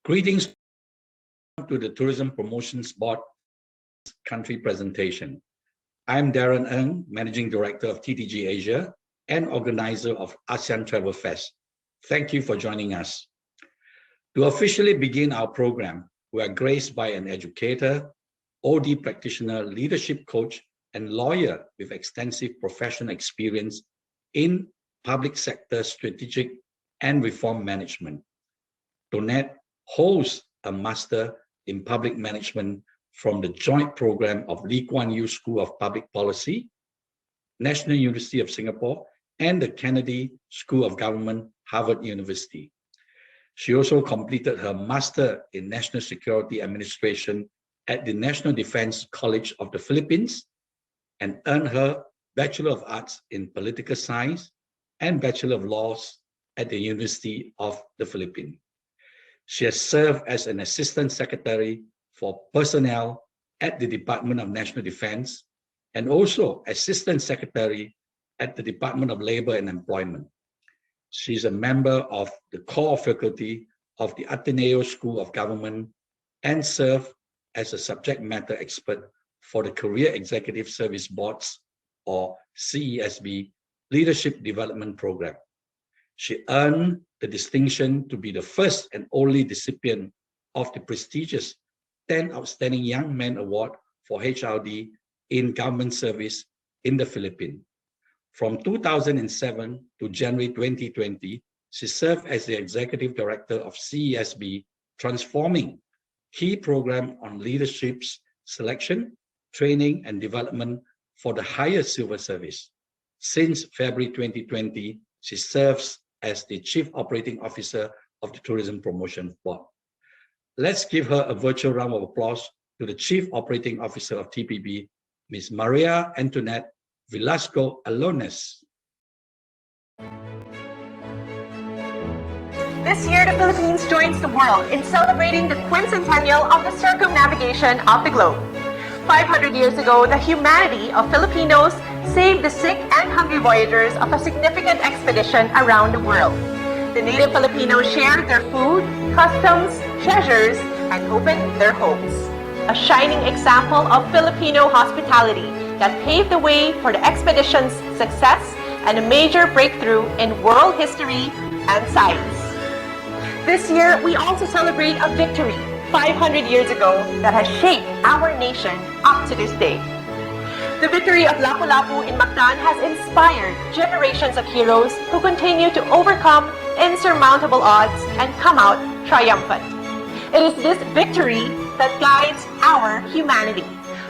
Greetings to the Tourism Promotions Board country presentation. I'm Darren Ng, Managing Director of TTG Asia and organizer of ASEAN Travel Fest. Thank you for joining us. To officially begin our program, we are graced by an educator, OD practitioner, leadership coach, and lawyer with extensive professional experience in public sector strategic and reform management. Donette holds a Master in Public Management from the joint program of Lee Kuan Yew School of Public Policy, National University of Singapore, and the Kennedy School of Government, Harvard University. She also completed her Master in National Security Administration at the National Defense College of the Philippines and earned her Bachelor of Arts in Political Science and Bachelor of Laws at the University of the Philippines. She has served as an Assistant Secretary for Personnel at the Department of National Defense and also Assistant Secretary at the Department of Labor and Employment. She's a member of the core faculty of the Ateneo School of Government and served as a subject matter expert for the Career Executive Service Boards, or CESB, Leadership Development Program. She earned the distinction to be the first and only recipient of the prestigious 10 Outstanding Young Men Award for HRD in government service in the Philippines. From 2007 to January 2020, she served as the Executive Director of CESB, transforming key program on leadership's selection, training, and development for the higher civil service. Since February 2020, she serves as the Chief Operating Officer of the Tourism Promotion Board. Let's give her a virtual round of applause to the Chief Operating Officer of TPB, Ms. Maria Antoinette Velasco Alones. This year, the Philippines joins the world in celebrating the quincentennial of the circumnavigation of the globe. 500 years ago, the humanity of Filipinos saved the sick and hungry voyagers of a significant expedition around the world. The native Filipinos shared their food, customs, treasures, and opened their homes. A shining example of Filipino hospitality that paved the way for the expedition's success and a major breakthrough in world history and science. This year, we also celebrate a victory 500 years ago that has shaped our nation up to this day. The victory of Lapu-Lapu in Mactan has inspired generations of heroes who continue to overcome insurmountable odds and come out triumphant. It is this victory that guides our humanity.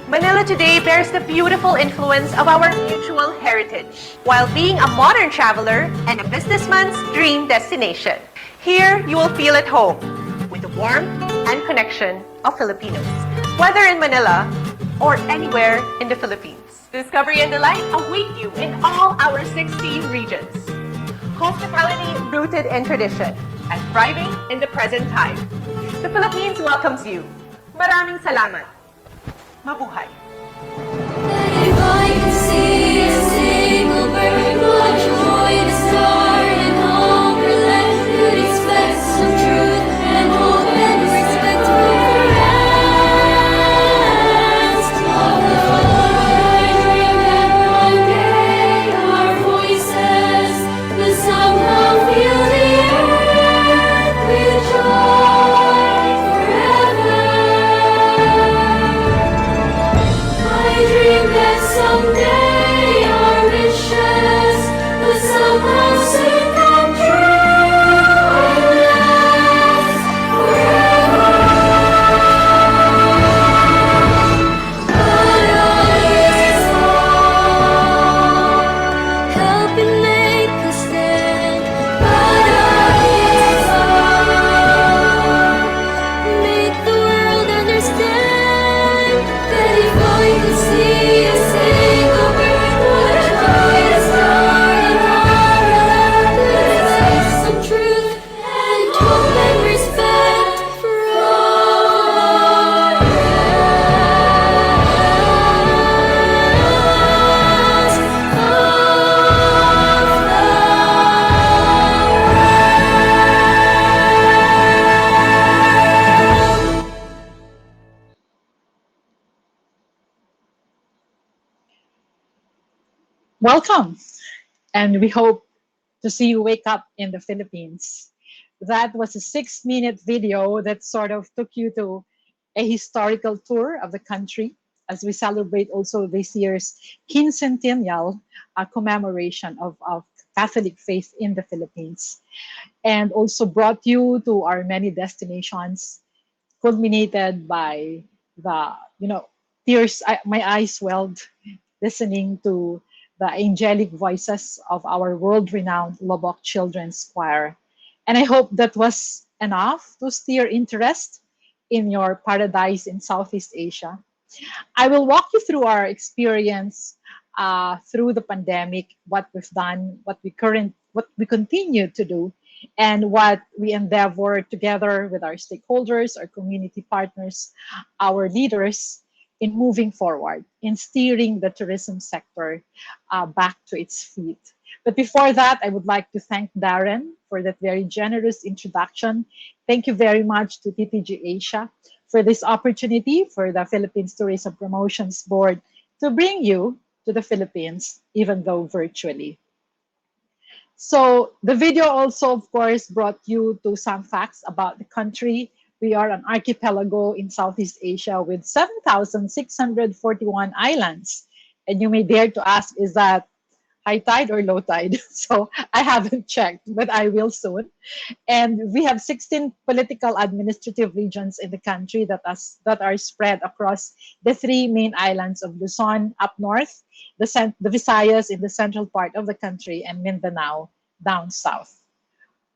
Manila today bears the beautiful influence of our mutual heritage, while being a modern traveler and a businessman's dream destination. Here, you will feel at home with the warmth and connection of Filipinos, whether in Manila or anywhere in the Philippines. Discovery and delight await you in all our 16 regions. Hospitality rooted in tradition and thriving in the present time. The Philippines welcomes you. Maraming salamat. Mabuhay. If I could see a single bird, what joy to start and hunger left could expect some truth and hope and respect to the rest of the world. I dream that one day our voices will somehow fill the earth with joy forever. I dream that someday Welcome, and we hope to see you wake up in the Philippines. That was a 6-minute video that sort of took you to a historical tour of the country as we celebrate also this year's quincentennial commemoration of Catholic faith in the Philippines, and also brought you to our many destinations, culminated by the, tears. My eyes welled listening to the angelic voices of our world-renowned Lobok Children's Choir. And I hope that was enough to stir interest in your paradise in Southeast Asia. I will walk you through our experience through the pandemic, what we've done, what we continue to do, and what we endeavor together with our stakeholders, our community partners, our leaders in moving forward, in steering the tourism sector back to its feet. But before that, I would like to thank Darren for that very generous introduction. Thank you very much to TTG Asia for this opportunity for the Philippines Tourism Promotions Board to bring you to the Philippines, even though virtually. So the video also, of course, brought you to some facts about the country. We are an archipelago in Southeast Asia with 7,641 islands. And you may dare to ask, is that high tide or low tide? So I haven't checked, but I will soon. And we have 16 political administrative regions in the country that are spread across the 3 main islands of Luzon up north, the Visayas in the central part of the country, and Mindanao down south.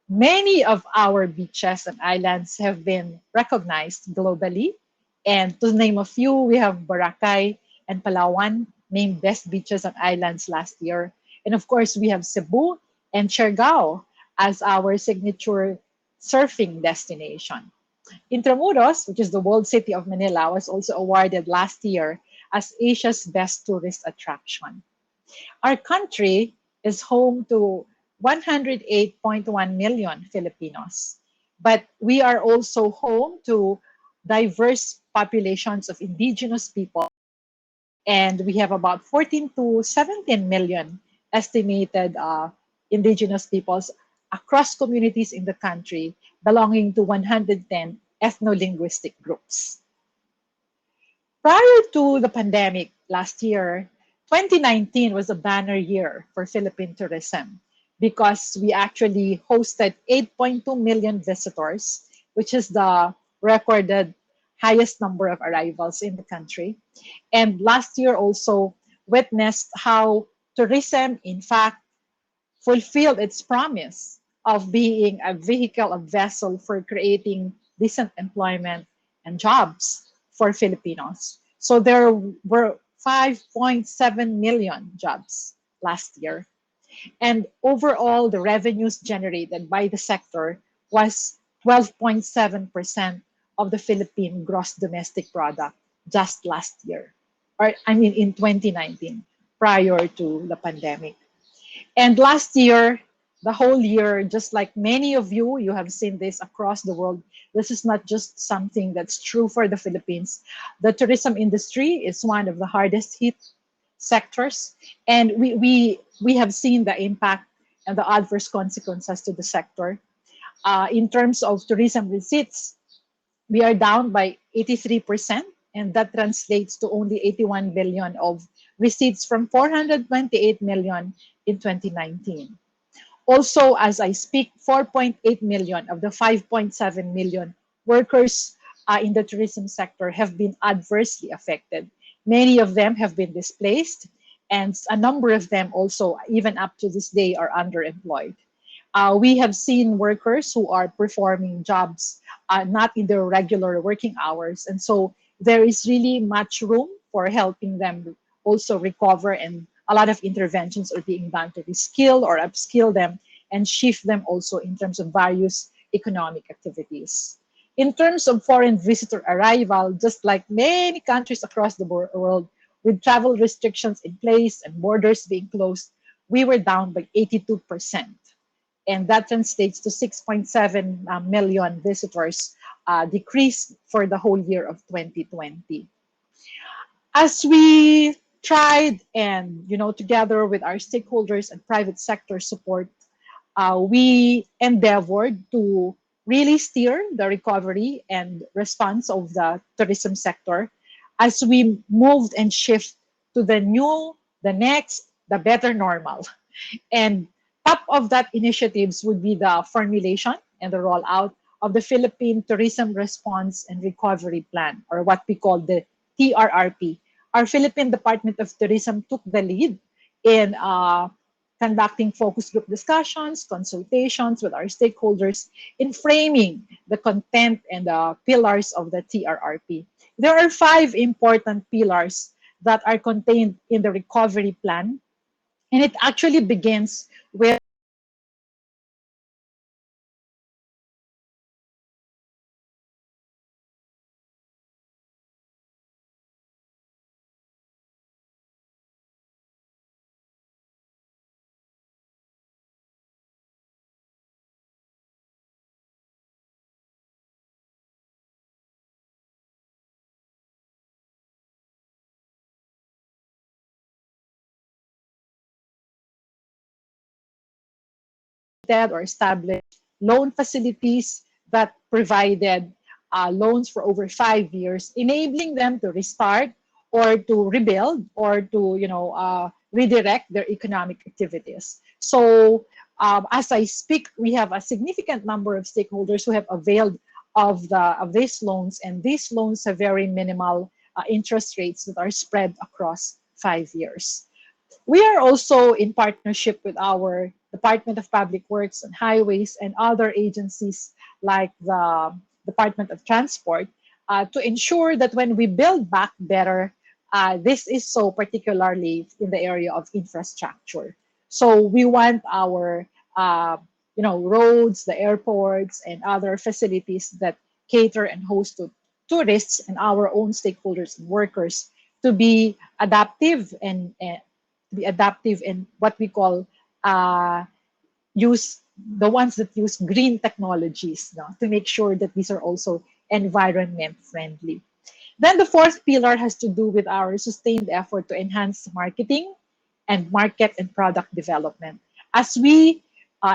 Many of our beaches and islands have been recognized globally. And to name a few, we have Boracay and Palawan named best beaches and islands last year. And of course, we have Cebu and Siargao as our signature surfing destination. Intramuros, which is the world city of Manila, was also awarded last year as Asia's best tourist attraction. Our country is home to 108.1 million Filipinos, but we are also home to diverse populations of indigenous people, and we have about 14 to 17 million estimated indigenous peoples across communities in the country belonging to 110 ethno-linguistic groups. Prior to the pandemic last year, 2019 was a banner year for Philippine tourism because we actually hosted 8.2 million visitors, which is the recorded highest number of arrivals in the country. And last year also witnessed how tourism, in fact, fulfilled its promise of being a vehicle, a vessel for creating decent employment and jobs for Filipinos. So there were 5.7 million jobs last year. And overall, the revenues generated by the sector was 12.7% of the Philippine gross domestic product just last year, or I mean in 2019, prior to the pandemic. And last year, the whole year, just like many of you, you have seen this across the world. This is not just something that's true for the Philippines. The tourism industry is one of the hardest hit sectors, and we have seen the impact and the adverse consequences to the sector. In terms of tourism receipts, we are down by 83%, and that translates to only 81 billion of receipts from 428 million in 2019. Also, as I speak, 4.8 million of the 5.7 million workers in the tourism sector have been adversely affected. Many of them have been displaced, and a number of them also, even up to this day, are underemployed. We have seen workers who are performing jobs not in their regular working hours. And so there is really much room for helping them also recover, and a lot of interventions are being done to reskill or upskill them and shift them also in terms of various economic activities. In terms of foreign visitor arrival, just like many countries across the world, with travel restrictions in place and borders being closed, we were down by 82%. And that translates to 6.7 million visitors decrease for the whole year of 2020. As we tried, and together with our stakeholders and private sector support, we endeavored to really steer the recovery and response of the tourism sector as we moved and shift to the new, the next, the better normal. And top of that initiatives would be the formulation and the rollout of the Philippine Tourism Response and Recovery Plan, or what we call the TRRP. Our Philippine Department of Tourism took the lead in conducting focus group discussions, consultations with our stakeholders in framing the content and the pillars of the TRRP. There are 5 important pillars that are contained in the recovery plan, and it actually begins with or established loan facilities that provided loans for over 5 years, enabling them to restart or to rebuild or to redirect their economic activities. So as I speak, we have a significant number of stakeholders who have availed of these loans, and these loans have very minimal interest rates that are spread across 5 years. We are also in partnership with our Department of Public Works and Highways and other agencies like the Department of Transport to ensure that when we build back better, this is so particularly in the area of infrastructure. So we want our roads, the airports, and other facilities that cater and host to tourists and our own stakeholders and workers to be adaptive and what we call use the ones that use green technologies, no, to make sure that these are also environment friendly. Then the fourth pillar has to do with our sustained effort to enhance marketing and market and product development as we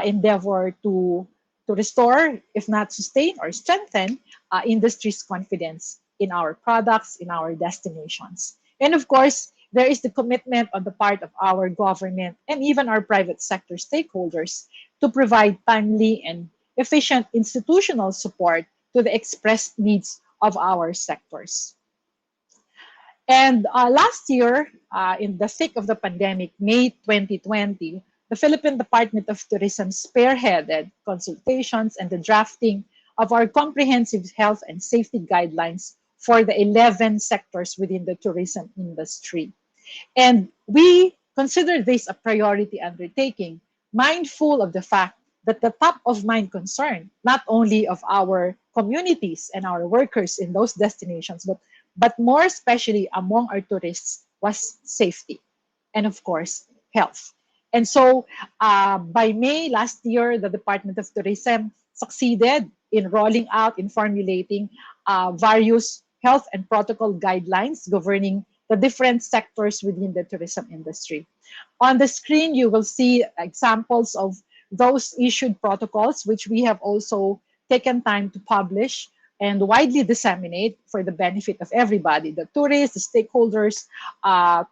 endeavor to restore, if not sustain or strengthen, industry's confidence in our products, in our destinations. And of course, there is the commitment on the part of our government and even our private sector stakeholders to provide timely and efficient institutional support to the expressed needs of our sectors. And last year, in the thick of the pandemic, May 2020, the Philippine Department of Tourism spearheaded consultations and the drafting of our comprehensive health and safety guidelines for the 11 sectors within the tourism industry. And we consider this a priority undertaking, mindful of the fact that the top of mind concern, not only of our communities and our workers in those destinations, but more especially among our tourists, was safety and, of course, health. And so by May last year, the Department of Tourism succeeded in rolling out, in formulating various health and protocol guidelines governing the different sectors within the tourism industry. On the screen, you will see examples of those issued protocols, which we have also taken time to publish and widely disseminate for the benefit of everybody, the tourists, the stakeholders,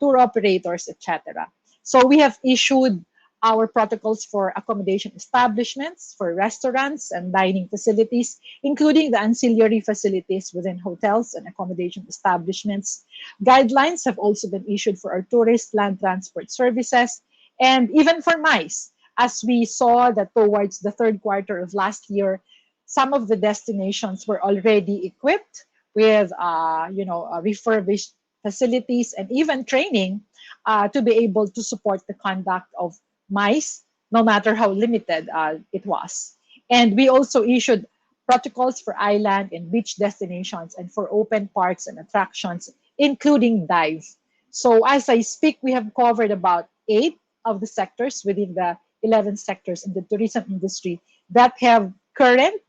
tour operators, etc. So we have issued our protocols for accommodation establishments, for restaurants and dining facilities, including the ancillary facilities within hotels and accommodation establishments. Guidelines have also been issued for our tourist land transport services and even for MICE, as we saw that towards the third quarter of last year, some of the destinations were already equipped with refurbished facilities and even training to be able to support the conduct of MICE, no matter how limited it was. And we also issued protocols for island and beach destinations and for open parks and attractions, including dive. So as I speak, we have covered about 8 of the sectors within the 11 sectors in the tourism industry that have current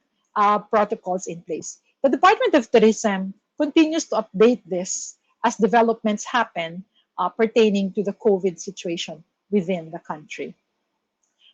protocols in place. The Department of Tourism continues to update this as developments happen pertaining to the COVID situation within the country.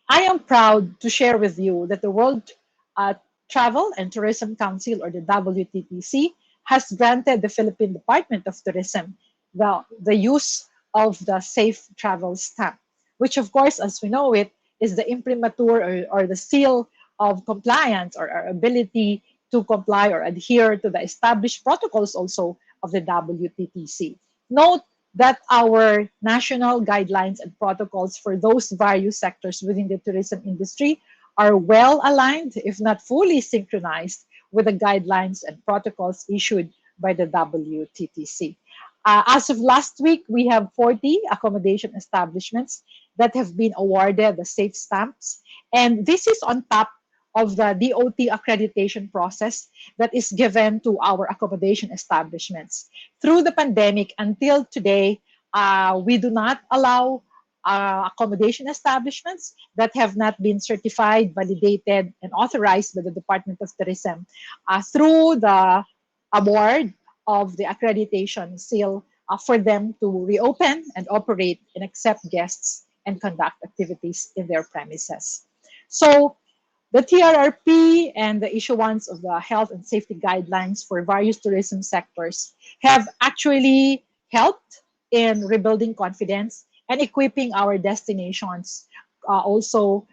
I am proud to share with you that the World uh, Travel and Tourism Council, or the WTTC, has granted the Philippine Department of Tourism the use of the Safe Travel Stamp, which, of course, as we know it, is the imprimatur, or the seal of compliance, or our ability to comply or adhere to the established protocols also of the WTTC. Note that our national guidelines and protocols for those various sectors within the tourism industry are well aligned, if not fully synchronized, with the guidelines and protocols issued by the WTTC. As of last week, we have 40 accommodation establishments that have been awarded the safe stamps. And this is on top of the DOT accreditation process that is given to our accommodation establishments. Through the pandemic until today, we do not allow accommodation establishments that have not been certified, validated, and authorized by the Department of Tourism through the award of the accreditation seal for them to reopen and operate and accept guests and conduct activities in their premises. So the TRRP and the issuance of the health and safety guidelines for various tourism sectors have actually helped in rebuilding confidence and equipping our destinations also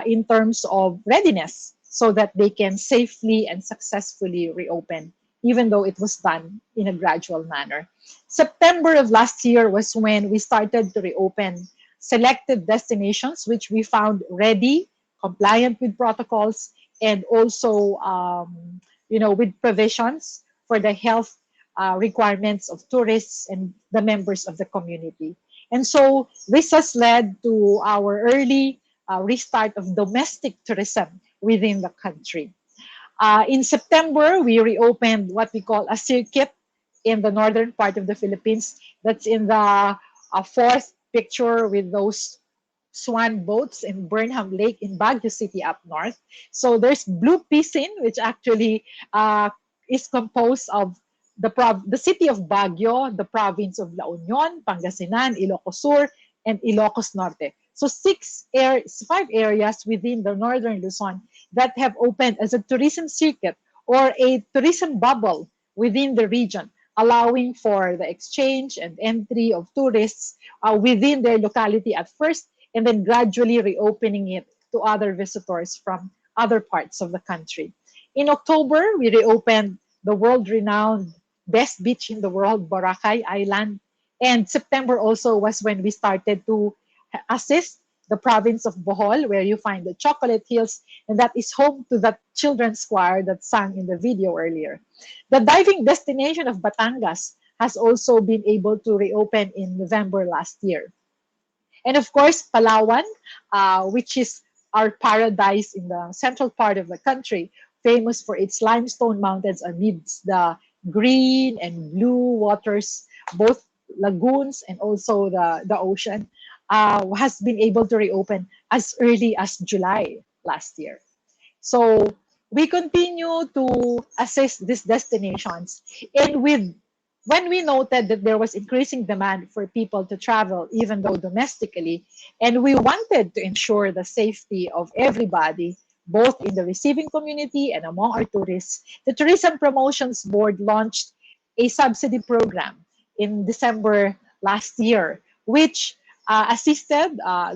in terms of readiness so that they can safely and successfully reopen, even though it was done in a gradual manner. September of last year was when we started to reopen selected destinations which we found ready, compliant with protocols, and also with provisions for the health requirements of tourists and the members of the community. And so this has led to our early restart of domestic tourism within the country. In September, we reopened what we call a circuit in the northern part of the Philippines. That's in the fourth picture with those swan boats in Burnham Lake in Baguio City up north. So there's Blue Pisin, which actually is composed of the city of Baguio, the province of La Union, Pangasinan, Ilocos Sur, and Ilocos Norte. So five areas within the northern Luzon that have opened as a tourism circuit or a tourism bubble within the region, allowing for the exchange and entry of tourists within their locality at first, and then gradually reopening it to other visitors from other parts of the country. In October, we reopened the world-renowned best beach in the world, Boracay Island. And September also was when we started to assist the province of Bohol, where you find the Chocolate Hills, and that is home to that children's choir that sang in the video earlier. The diving destination of Batangas has also been able to reopen in November last year. And of course, Palawan, which is our paradise in the central part of the country, famous for its limestone mountains amidst the green and blue waters, both lagoons and also the ocean, has been able to reopen as early as July last year. So we continue to assess these destinations. And when we noted that there was increasing demand for people to travel, even though domestically, and we wanted to ensure the safety of everybody, both in the receiving community and among our tourists, the Tourism Promotions Board launched a subsidy program in December last year, which assisted our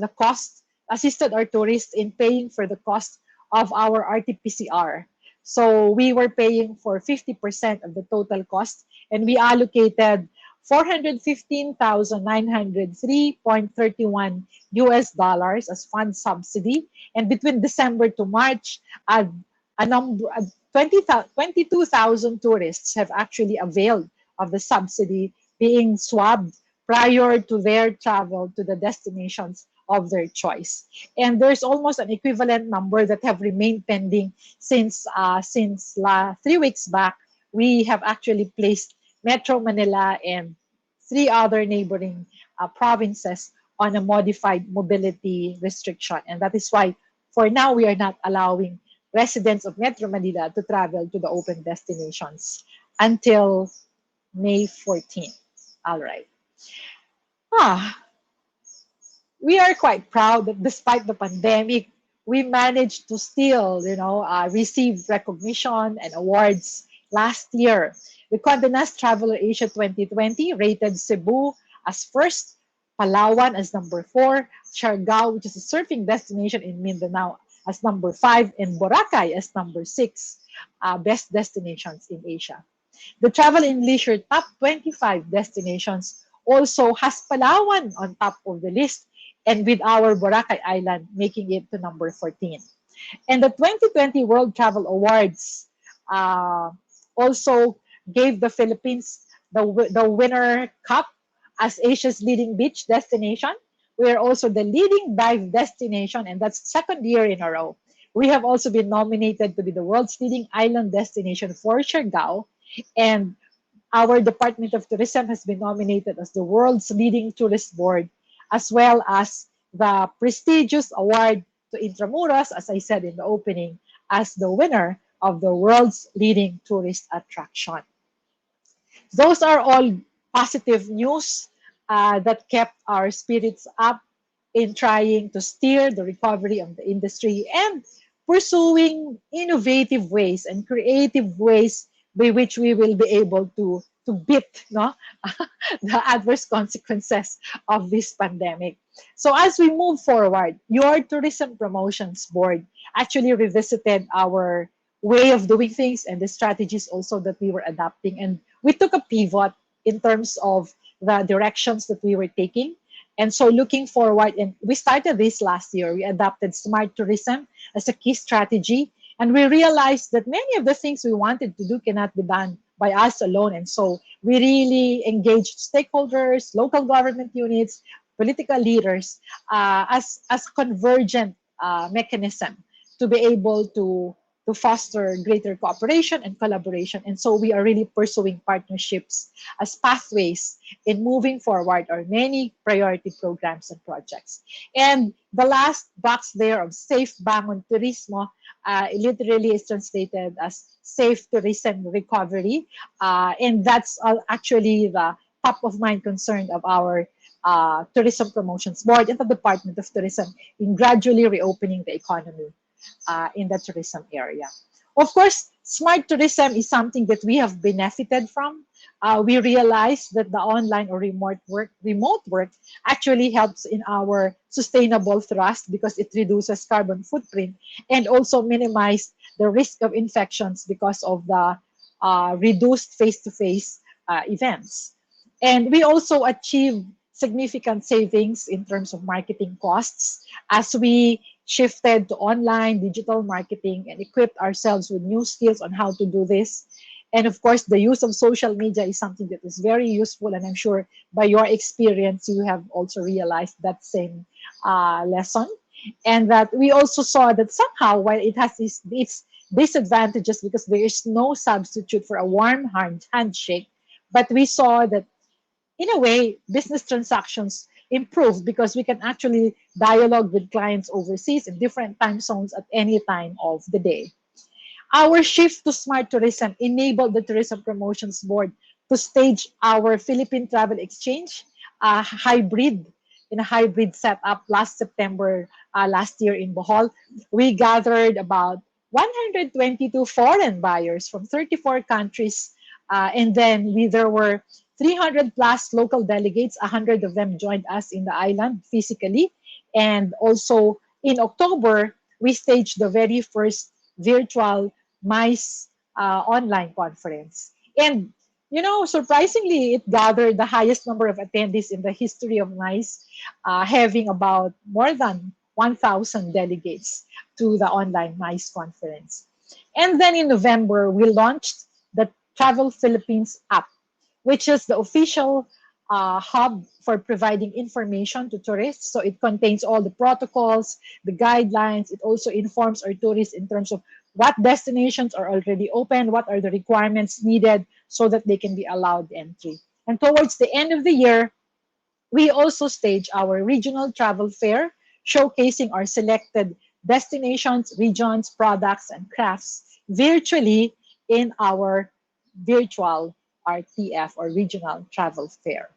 tourists in paying for the cost of our RT-PCR. So we were paying for 50% of the total cost, and we allocated 415,903.31 US dollars as fund subsidy. And between December to March, a number 22,000 tourists have actually availed of the subsidy, being swabbed prior to their travel to the destinations of their choice. And there's almost an equivalent number that have remained pending since 3 weeks back. We have actually placed Metro Manila and 3 other neighboring provinces on a modified mobility restriction. And that is why, for now, we are not allowing residents of Metro Manila to travel to the open destinations until May 14th. All right. Ah, we are quite proud that despite the pandemic, we managed to still, receive recognition and awards last year. The Condé Nast Traveler Asia 2020 rated Cebu as first, Palawan as number 4, Siargao, which is a surfing destination in Mindanao, as number 5, and Boracay as number 6, best destinations in Asia. The Travel and Leisure Top 25 destinations also has Palawan on top of the list, and with our Boracay Island making it to number 14. And the 2020 World Travel Awards uh, also gave the Philippines the winner cup as Asia's leading beach destination. We are also the leading dive destination, and that's second year in a row. We have also been nominated to be the world's leading island destination for Siargao, and our Department of Tourism has been nominated as the world's leading tourist board, as well as the prestigious award to Intramuros, as I said in the opening, as the winner of the world's leading tourist attraction. Those are all positive news that kept our spirits up in trying to steer the recovery of the industry and pursuing innovative ways and creative ways by which we will be able to beat the adverse consequences of this pandemic. So as we move forward, your Tourism Promotions Board actually revisited our way of doing things and the strategies also that we were adapting. And we took a pivot in terms of the directions that we were taking. And so looking forward, and we started this last year, we adopted smart tourism as a key strategy. And we realized that many of the things we wanted to do cannot be done by us alone. And so we really engaged stakeholders, local government units, political leaders as convergent mechanism to be able to foster greater cooperation and collaboration. And so we are really pursuing partnerships as pathways in moving forward our many priority programs and projects. And the last box there of Safe Bangon Turismo literally is translated as Safe Tourism Recovery. And that's actually the top of mind concern of our Tourism Promotions Board and the Department of Tourism in gradually reopening the economy in the tourism area. Of course, smart tourism is something that we have benefited from. We realize that the online or remote work actually helps in our sustainable thrust because it reduces carbon footprint and also minimize the risk of infections because of the reduced face-to-face events. And we also achieve significant savings in terms of marketing costs as we shifted to online digital marketing and equipped ourselves with new skills on how to do this. And of course, the use of social media is something that is very useful. And I'm sure by your experience, you have also realized that same lesson. And that we also saw that somehow, while it has its disadvantages because there is no substitute for a warm handshake, but we saw that in a way, business transactions improve because we can actually dialogue with clients overseas in different time zones at any time of the day. Our shift to smart tourism enabled the Tourism Promotions Board to stage our Philippine Travel Exchange hybrid in a hybrid setup last September last year in Bohol. We gathered about 122 foreign buyers from 34 countries, and then there were 300 plus local delegates. 100 of them joined us in the island physically, and also in October we staged the very first virtual MICE online conference. And surprisingly, it gathered the highest number of attendees in the history of MICE, having about more than 1,000 delegates to the online MICE conference. And then in November, we launched the Travel Philippines app, which is the official hub for providing information to tourists. So it contains all the protocols, the guidelines. It also informs our tourists in terms of what destinations are already open, what are the requirements needed so that they can be allowed entry. And towards the end of the year, we also stage our regional travel fair, showcasing our selected destinations, regions, products, and crafts virtually in our virtual RTF or regional travel fair.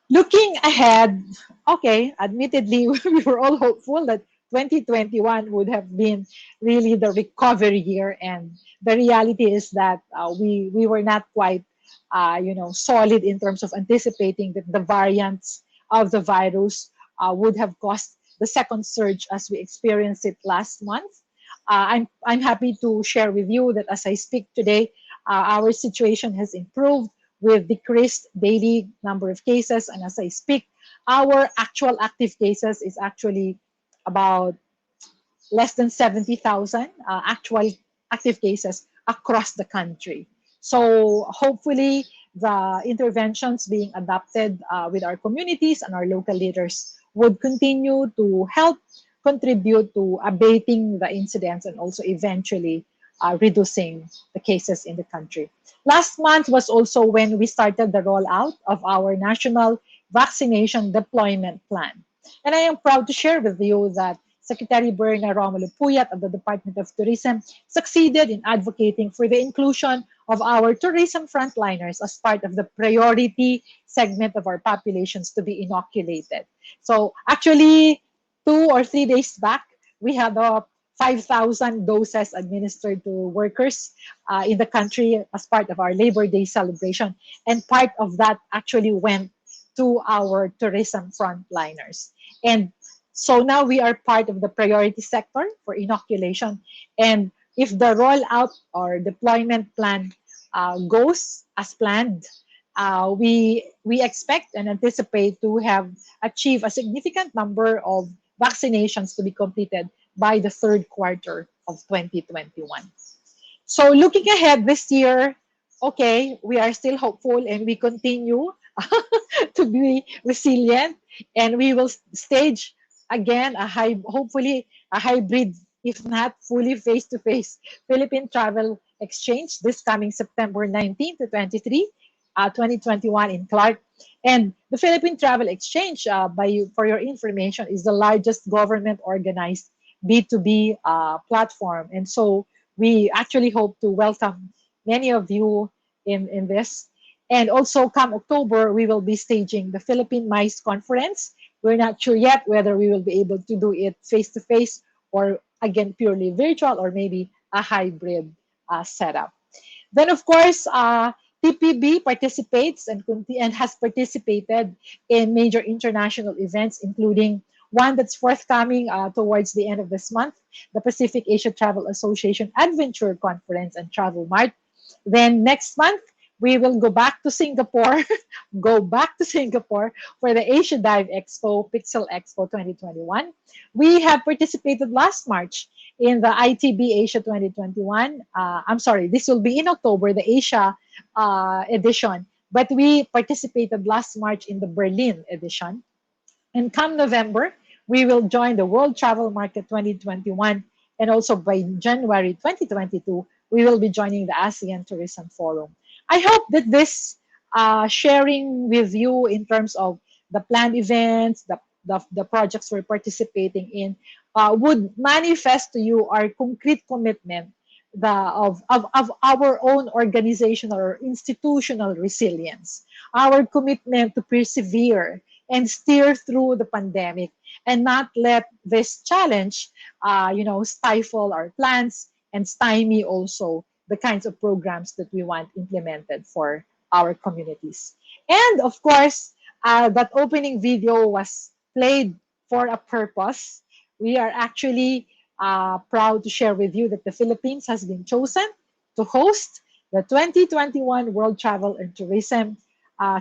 Looking ahead, okay, admittedly, we were all hopeful that 2021 would have been really the recovery year, and the reality is that we were not quite, solid in terms of anticipating that the variants of the virus would have caused the second surge as we experienced it last month. I'm happy to share with you that as I speak today, our situation has improved with decreased daily number of cases. And as I speak, our actual active cases is actually about less than 70,000 actual active cases across the country. So hopefully the interventions being adopted with our communities and our local leaders would continue to help contribute to abating the incidents and also eventually reducing the cases in the country. Last month was also when we started the rollout of our national vaccination deployment plan. And I am proud to share with you that Secretary Berna Romulo Puyat of the Department of Tourism succeeded in advocating for the inclusion of our tourism frontliners as part of the priority segment of our populations to be inoculated. So actually, 2 or 3 days back, we had 5,000 doses administered to workers in the country as part of our Labor Day celebration. And part of that actually went to our tourism frontliners. And so now we are part of the priority sector for inoculation. And if the rollout or deployment plan goes as planned, we expect and anticipate to have achieved a significant number of vaccinations to be completed by the third quarter of 2021. So looking ahead this year, okay, we are still hopeful and we continue to be resilient, and we will stage again hopefully a hybrid, if not fully face-to-face Philippine Travel Exchange this coming September 19 to 23, 2021 in Clark. And the Philippine Travel Exchange, for your information, is the largest government organized B2B platform. And so we actually hope to welcome many of you in this. And also, come October, we will be staging the Philippine MICE conference. We're not sure yet whether we will be able to do it face to face or again purely virtual or maybe a hybrid setup. Then, of course, TPB participates and has participated in major international events, including one that's forthcoming towards the end of this month, the Pacific Asia Travel Association Adventure Conference and Travel Mart. Then next month, we will go back to Singapore, go back to Singapore for the Asia Dive Expo, Pixel Expo 2021. We have participated last March in the ITB Asia 2021. I'm sorry, this will be in October, the Asia edition, but we participated last March in the Berlin edition. And come November, we will join the World Travel Market 2021. And also by January 2022, we will be joining the ASEAN Tourism Forum. I hope that this sharing with you in terms of the planned events, the projects we're participating in, would manifest to you our concrete commitment of our own organizational or institutional resilience, our commitment to persevere and steer through the pandemic and not let this challenge, stifle our plans and stymie also the kinds of programs that we want implemented for our communities. And of course, that opening video was played for a purpose. We are actually proud to share with you that the Philippines has been chosen to host the 2021 World Travel and Tourism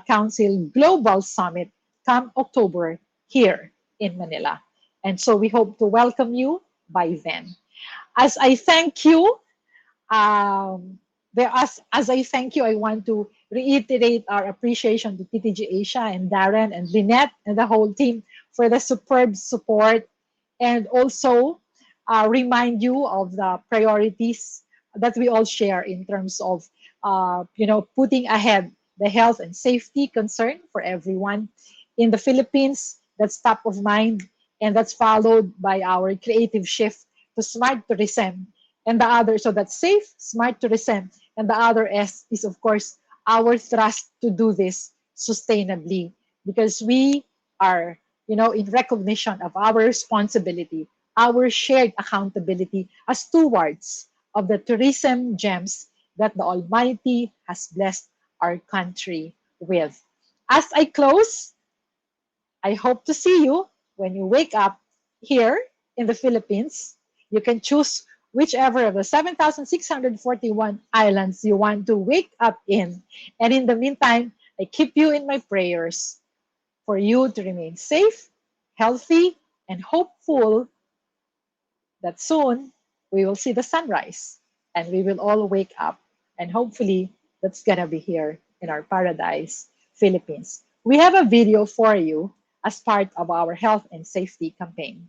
Council Global Summit come October here in Manila. And so we hope to welcome you by then. As I thank you, as I thank you, I want to reiterate our appreciation to TTG Asia and Darren and Lynette and the whole team for the superb support, and also remind you of the priorities that we all share in terms of putting ahead the health and safety concern for everyone in the Philippines. That's top of mind, and that's followed by our creative shift to smart tourism. And the other, so that's safe, smart tourism. And the other S is, of course, our thrust to do this sustainably because we are, in recognition of our responsibility, our shared accountability as stewards of the tourism gems that the Almighty has blessed our country with. As I close, I hope to see you when you wake up here in the Philippines. You can choose whichever of the 7,641 islands you want to wake up in. And in the meantime, I keep you in my prayers for you to remain safe, healthy, and hopeful that soon we will see the sunrise and we will all wake up. And hopefully that's going to be here in our paradise, Philippines. We have a video for you as part of our health and safety campaign.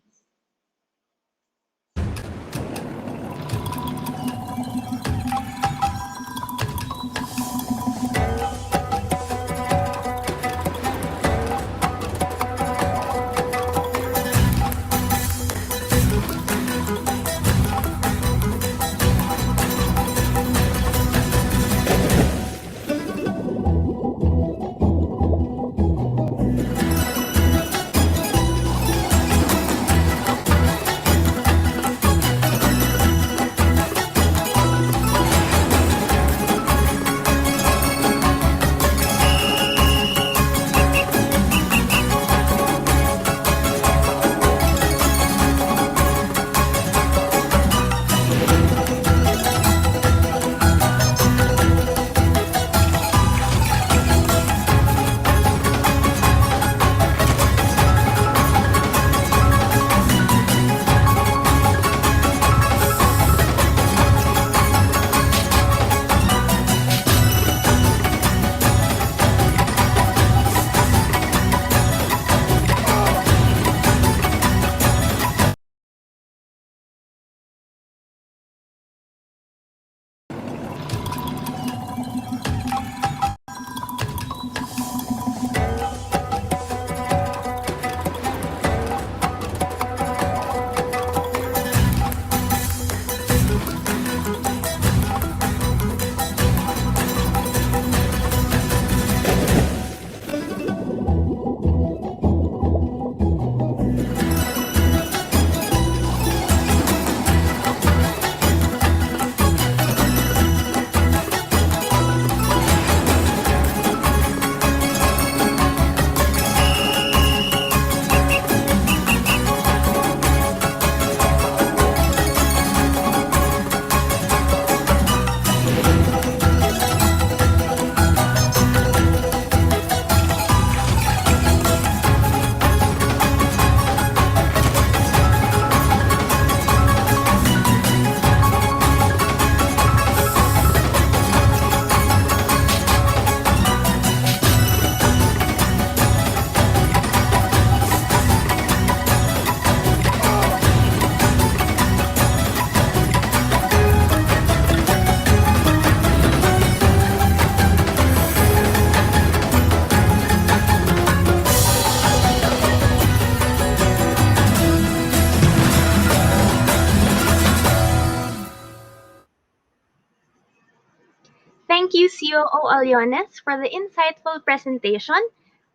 Thank you, COO Aliones, for the insightful presentation.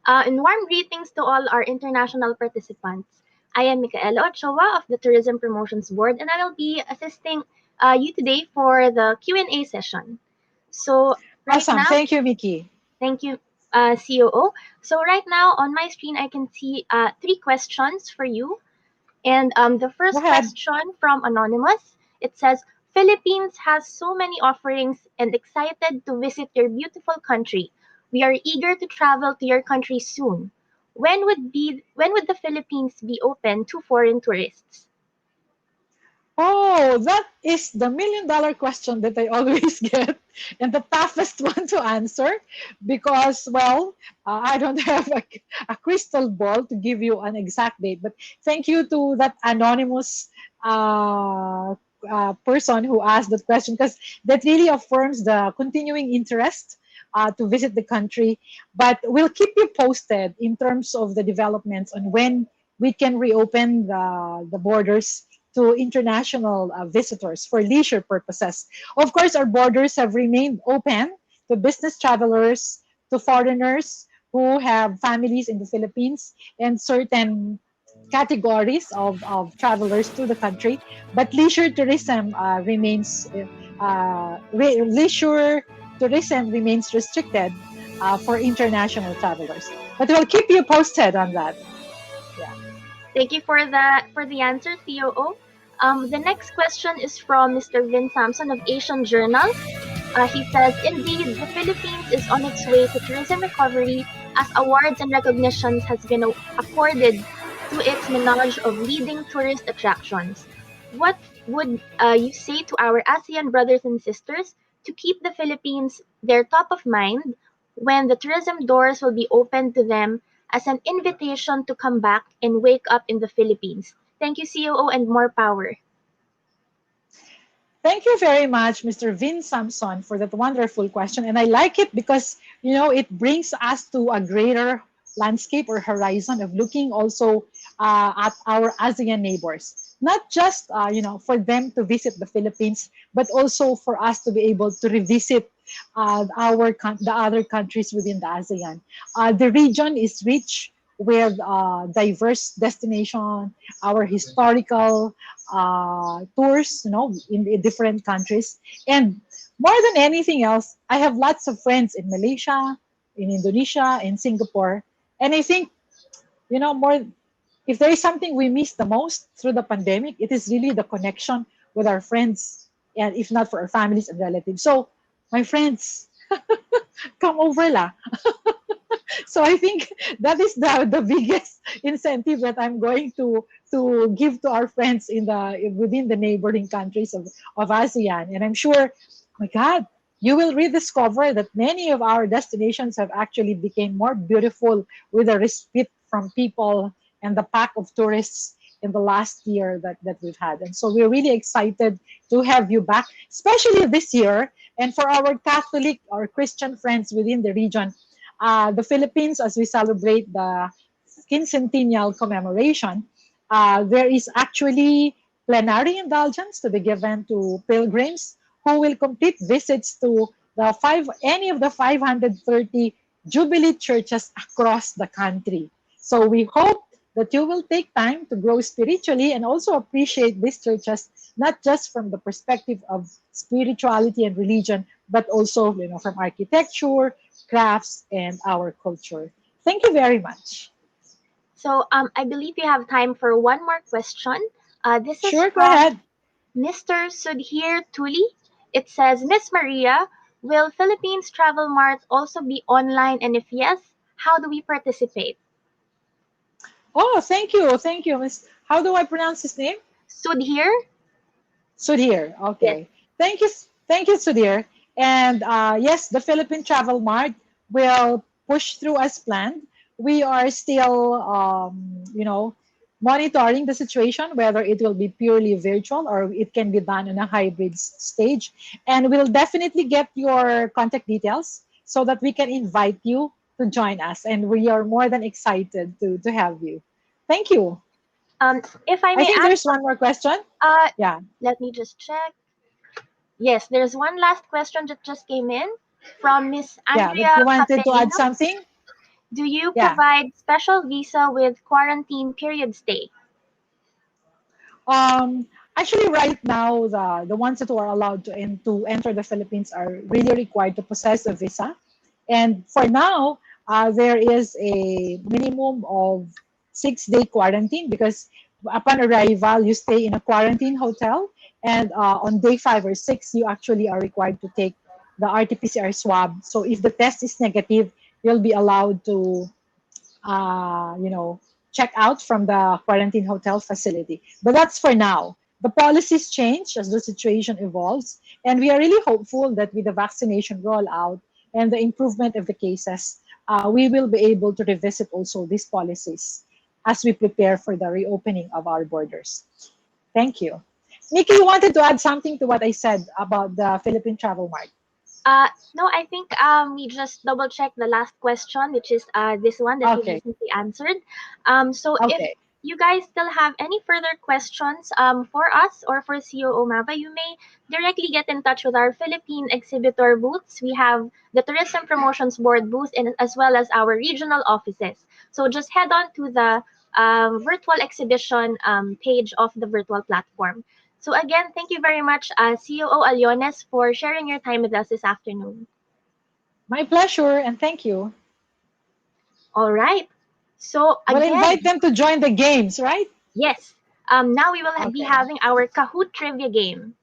And warm greetings to all our international participants. I am Micaela Ochoa of the Tourism Promotions Board, and I will be assisting you today for the Q&A session. So right Awesome. now, Thank you, Mickey. thank you, COO. So right now on my screen, I can see three questions for you. And the Go first ahead. question from Anonymous, it says, Philippines has so many offerings and excited to visit your beautiful country. We are eager to travel to your country soon. When would the Philippines be open to foreign tourists? Oh, that is the $1 million question that I always get, and the toughest one to answer because, well, I don't have a crystal ball to give you an exact date. But thank you to that anonymous person who asked that question because that really affirms the continuing interest to visit the country. But we'll keep you posted in terms of the developments on when we can reopen the borders to international visitors for leisure purposes. Of course, our borders have remained open to business travelers, to foreigners, who have families in the Philippines and certain categories of travelers to the country. But leisure tourism leisure tourism remains restricted for international travelers. But we'll keep you posted on that. Yeah. Thank you for the answer, COO. The next question is from Mr. Vin Sampson of Asian Journal. He says, indeed, the Philippines is on its way to tourism recovery as awards and recognitions has been accorded to its menage of leading tourist attractions. What would you say to our ASEAN brothers and sisters to keep the Philippines their top of mind when the tourism doors will be opened to them as an invitation to come back and wake up in the Philippines? Thank you, COO, and more power. Thank you very much, Mr. Vin Samson, for that wonderful question. And I like it because, it brings us to a greater landscape or horizon of looking also at our ASEAN neighbors. Not just, for them to visit the Philippines, but also for us to be able to revisit the other countries within the ASEAN. The region is rich with diverse destination, our historical tours, in different countries. And more than anything else, I have lots of friends in Malaysia, in Indonesia, in Singapore. And I think, more if there is something we miss the most through the pandemic, it is really the connection with our friends, and if not for our families and relatives. So, my friends, come over la. So I think that is the biggest incentive that I'm going to give to our friends within the neighboring countries of ASEAN. And I'm sure, my God, you will rediscover that many of our destinations have actually become more beautiful with a respite from people and the pack of tourists in the last year that we've had. And so we're really excited to have you back, especially this year. And for our Catholic or Christian friends within the region, the Philippines, as we celebrate the quincentennial commemoration, there is actually plenary indulgence to be given to pilgrims who will complete visits to any of the 530 Jubilee churches across the country. So we hope that you will take time to grow spiritually and also appreciate these churches, not just from the perspective of spirituality and religion, but also, from architecture, crafts, and our culture. Thank you very much. So I believe we have time for one more question. This is Sure, go from ahead. Mr. Sudhir Tuli. It says, Miss Maria, will Philippines Travel Mart also be online? And if yes, how do we participate? Oh, thank you. Thank you, Miss. How do I pronounce his name? Sudhir? Sudhir. Yes. Okay. Thank you, Sudhir. And yes, the Philippine Travel Mart will push through as planned. We are still, monitoring the situation, whether it will be purely virtual or it can be done in a hybrid stage. And we'll definitely get your contact details so that we can invite you to join us. And we are more than excited to have you. Thank you. If I I may think add, there's one more question. uh, Yeah. let me just check. Yes, there's one last question that just came in from Miss Yeah, that Andrea you wanted to add Capelino. something? Do you Yeah. provide special visa with quarantine period stay? Um, Actually, right now, the ones that are allowed to enter the Philippines are really required to possess a visa. And for now, there is a minimum of 6-day quarantine because upon arrival, you stay in a quarantine hotel. And on day 5 or 6, you actually are required to take the RT-PCR swab. So if the test is negative, you'll be allowed to uh, you know, check out from the quarantine hotel facility. But that's for now. The policies change as the situation evolves, and we are really hopeful that with the vaccination rollout and the improvement of the cases, we will be able to revisit also these policies as we prepare for the reopening of our borders. Thank you. Nikki, you wanted to add something to what I said about the Philippine Travel Mart. No, I think we just double check the last question, which is this one that you Okay. recently answered. So if Okay. you guys still have any further questions for us or for COO Mava, you may directly get in touch with our Philippine exhibitor booths. We have the Tourism Promotions Board booth and as well as our regional offices. So just head on to the virtual exhibition page of the virtual platform. So again, thank you very much, COO Aliones, for sharing your time with us this afternoon. My pleasure, and thank you. All right. So We'll again, invite them to join the games, right? yes. Now we will be Okay. having our Kahoot trivia game.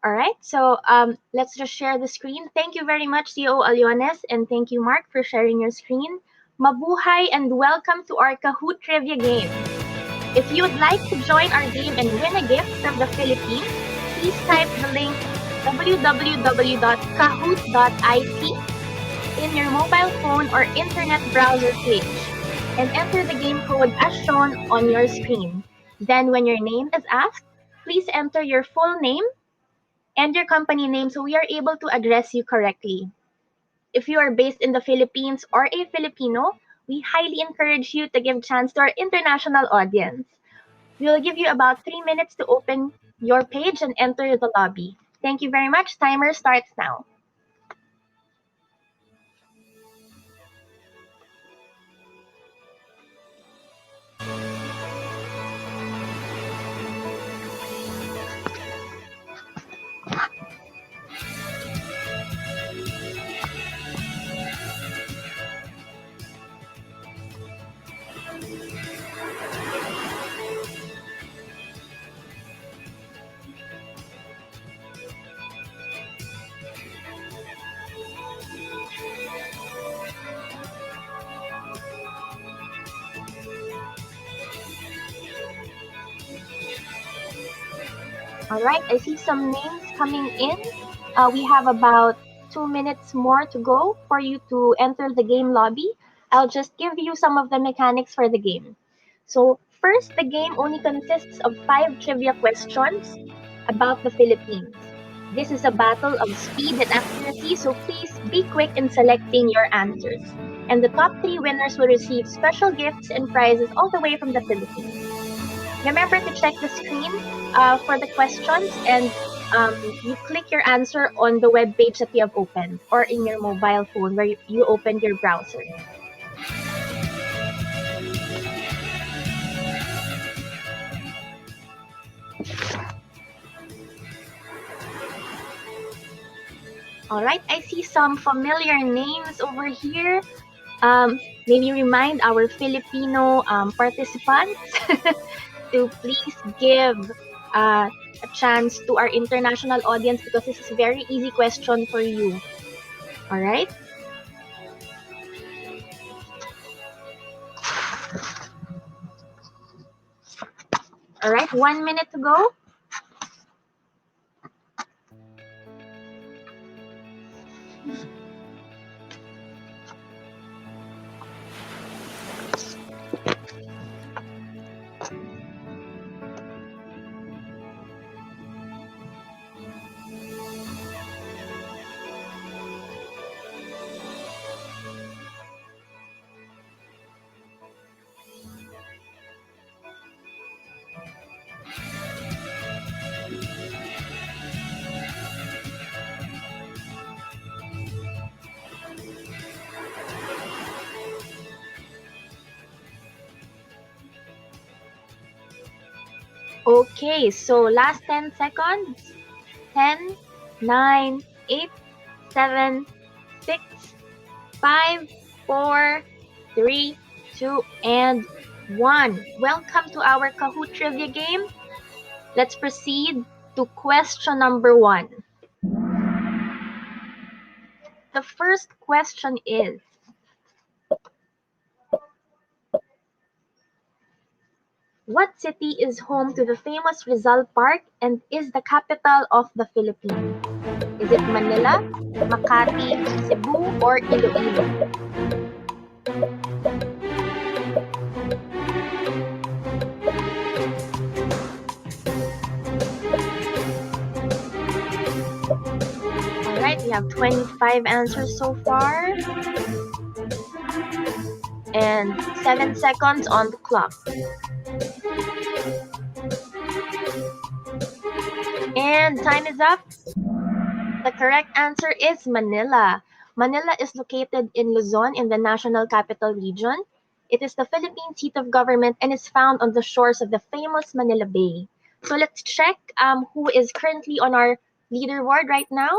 All right. So let's just share the screen. Thank you very much, CEO Aliones, and thank you, Mark, for sharing your screen. Mabuhay and welcome to our Kahoot trivia game. If you would like to join our game and win a gift from the Philippines, please type the link www.kahoot.it in your mobile phone or internet browser page and enter the game code as shown on your screen. Then when your name is asked, please enter your full name and your company name so we are able to address you correctly. If you are based in the Philippines or a Filipino, we highly encourage you to give chance to our international audience. We will give you about 3 minutes to open your page and enter the lobby. Thank you very much. Timer starts now. All right, I see some names coming in. We have about 2 minutes more to go for you to enter the game lobby. I'll just give you some of the mechanics for the game. So, first, the game only consists of 5 trivia questions about the Philippines. This is a battle of speed and accuracy, so please be quick in selecting your answers. And the top 3 winners will receive special gifts and prizes all the way from the Philippines. Remember to check the screen for the questions and you click your answer on the web page that you have opened or in your mobile phone where you opened your browser. All right, I see some familiar names over here. Maybe remind our Filipino participants to please give a chance to our international audience because this is a very easy question for you. All right? All right, 1 minute to go. Okay, so last 10 seconds. 10, 9, 8, 7, 6, 5, 4, 3, 2, and 1. Welcome to our Kahoot trivia game. Let's proceed to question number 1. The first question is, what city is home to the famous Rizal Park and is the capital of the Philippines? Is it Manila, Makati, Cebu, or Iloilo? Alright, we have 25 answers so far. and 7 seconds on the clock. And time is up. The correct answer is Manila. Manila is located in Luzon in the National Capital Region. It is the Philippine seat of government and is found on the shores of the famous Manila Bay. So let's check who is currently on our leaderboard right now.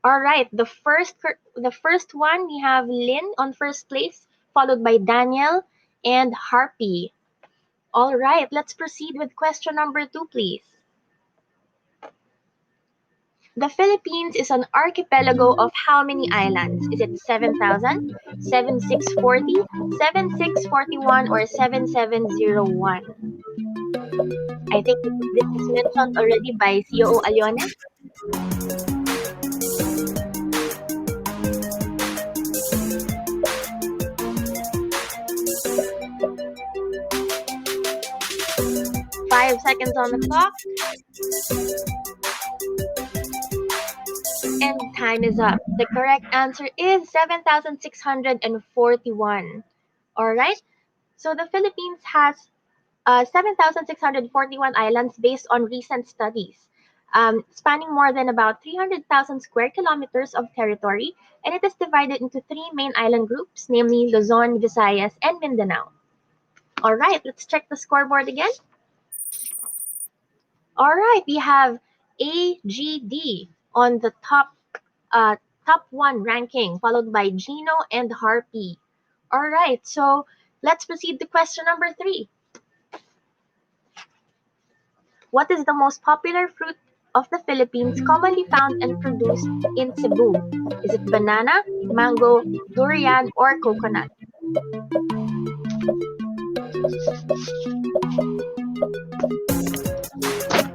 All right, the first one we have Lynn on first place, followed by Daniel and Harpy. All right, let's proceed with question number 2, please. The Philippines is an archipelago of how many islands? Is it 7,000, 7,640, 7,641, or 7,701? I think this is mentioned already by COO Aliones. 5 seconds on the clock. And time is up. The correct answer is 7,641. All right. So the Philippines has 7,641 islands based on recent studies, spanning more than about 300,000 square kilometers of territory, and it is divided into 3 main island groups, namely Luzon, Visayas, and Mindanao. All right, let's check the scoreboard again. All right, we have AGD on the top 1 ranking, followed by Gino and Harpy. All right, so let's proceed to question number 3. What is the most popular fruit of the Philippines commonly found and produced in Cebu? Is it banana, mango, durian, or coconut?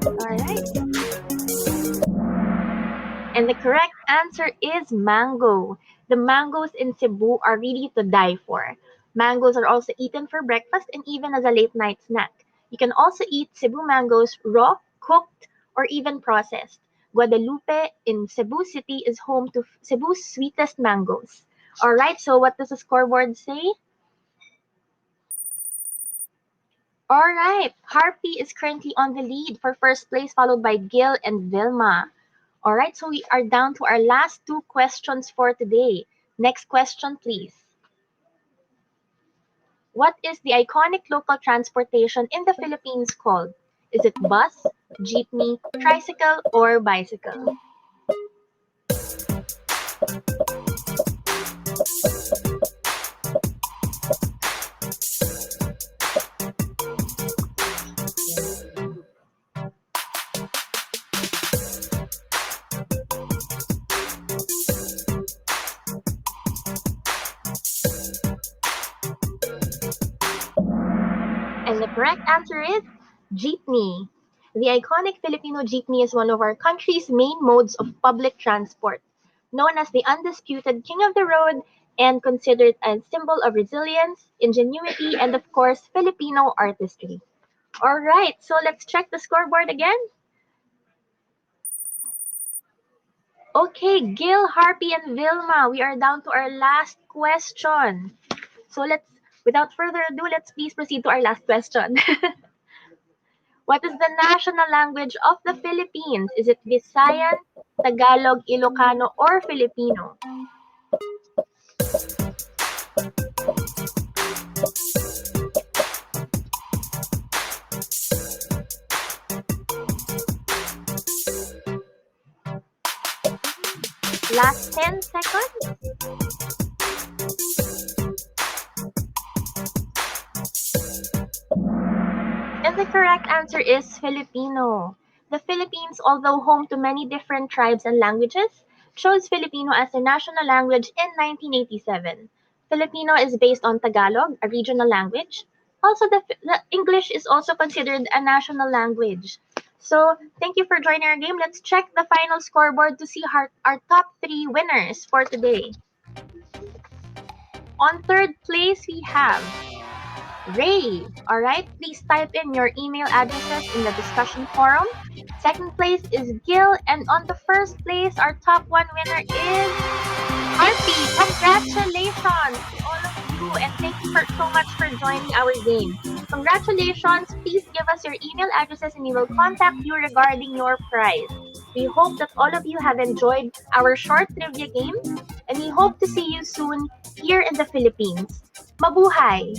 All right. And the correct answer is mango. The mangoes in Cebu are really to die for. Mangoes are also eaten for breakfast and even as a late night snack. You can also eat Cebu mangoes raw, cooked, or even processed. Guadalupe in Cebu City is home to Cebu's sweetest mangoes. All right, so what does the scoreboard say? All right, Harpy is currently on the lead for first place, followed by Gil and Vilma. All right, so we are down to our last 2 questions for today. Next question, please. What is the iconic local transportation in the Philippines called? Is it bus, jeepney, tricycle, or bicycle? And the correct answer is jeepney. The iconic Filipino jeepney is one of our country's main modes of public transport, known as the undisputed king of the road and considered a symbol of resilience, ingenuity, and of course, Filipino artistry. All right, so let's check the scoreboard again. Okay, Gil, Harpy, and Vilma, we are down to our last question. So without further ado, let's please proceed to our last question. What is the national language of the Philippines? Is it Visayan, Tagalog, Ilocano, or Filipino? Last 10 seconds. And the correct answer is Filipino. The Philippines, although home to many different tribes and languages, chose Filipino as their national language in 1987. Filipino is based on Tagalog, a regional language. Also, the English is also considered a national language. So, thank you for joining our game. Let's check the final scoreboard to see our top 3 winners for today. On third place, we have Ray. All right, please type in your email addresses in the discussion forum. Second place is Gil, and on the first place, our top 1 winner is Harpy. Congratulations to all of you. you and thank you so much for joining our game. Congratulations! Please give us your email addresses and we will contact you regarding your prize. We hope that all of you have enjoyed our short trivia game and we hope to see you soon here in the Philippines. Mabuhay!